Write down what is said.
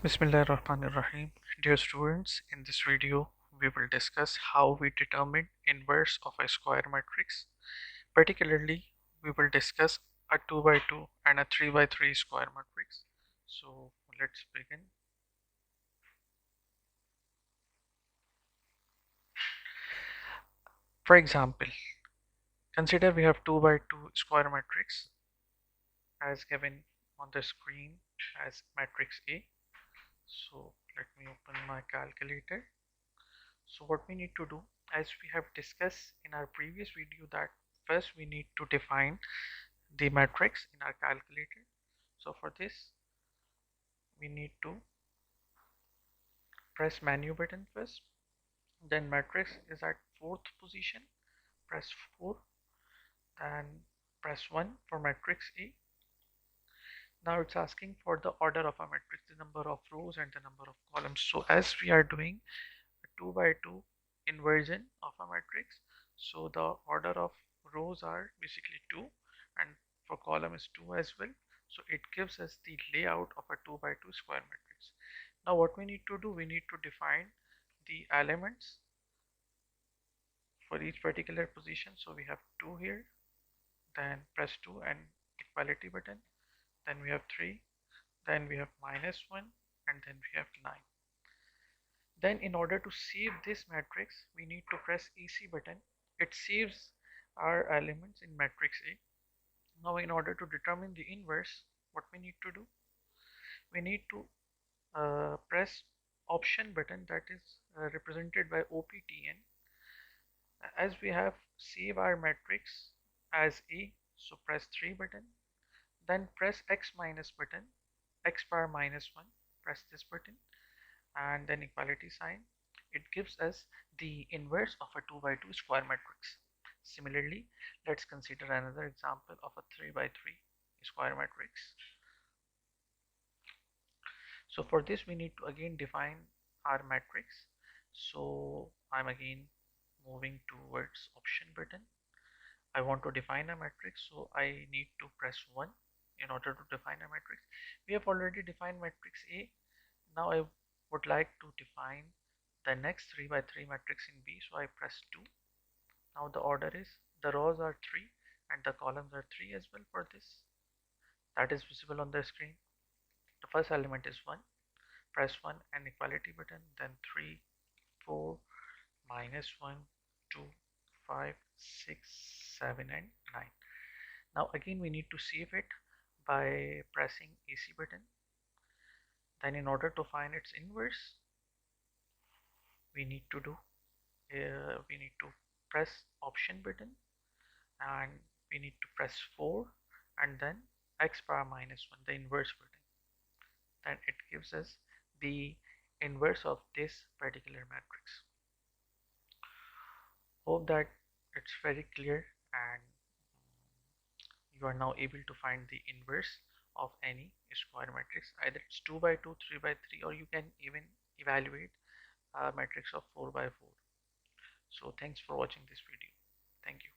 Bismillahirrahmanirrahim. Dear students, in this video we will discuss how we determine inverse of a square matrix. Particularly, we will discuss a 2 by 2 and a 3 by 3 square matrix. So let's begin. For example, consider we have 2 by 2 square matrix as given on the screen as matrix A. So let me open my calculator. So what we need to do, as we have discussed in our previous video, that first we need to define the matrix in our calculator. So for this we need to press menu button first, then matrix is at fourth position, press 4, then press 1 for matrix A. Now it's asking for the order of a matrix, the number of rows and the number of columns. So as we are doing a 2 by 2 inversion of a matrix, so the order of rows are basically 2 and for column is 2 as well. So it gives us the layout of a 2 by 2 square matrix. Now what we need to do, we need to define the elements for each particular position. So we have 2 here, then press 2 and equality button, then we have 3, then we have -1, and then we have 9. Then in order to save this matrix, we need to press EC button. It saves our elements in matrix A. Now in order to determine the inverse, what we need to do, we need to press option button, that is represented by OPTN. As we have save our matrix as A, so press 3 button, then press X minus button, X bar -1, press this button, and then equality sign. It gives us the inverse of a 2 by 2 square matrix. Similarly, let's consider another example of a 3 by 3 square matrix. So for this we need to again define our matrix. So I'm again moving towards option button. I want to define a matrix, so I need to press 1 in order to define a matrix. We have already defined matrix A. Now I would like to define the next 3 by 3 matrix in B, so I press 2. Now the order is, the rows are 3 and the columns are 3 as well for this. That is visible on the screen. The first element is 1, press 1 and equality button, then 3, 4, -1, 2, 5, 6, 7 and 9. Now again we need to save it by pressing AC button. Then in order to find its inverse, we need to do we need to press option button and we need to press 4 and then X bar -1, the inverse button. Then it gives us the inverse of this particular matrix. Hope that it's very clear and you are now able to find the inverse of any square matrix. Either it's 2 by 2, 3 by 3, or you can even evaluate a matrix of 4 by 4. So thanks for watching this video. Thank you.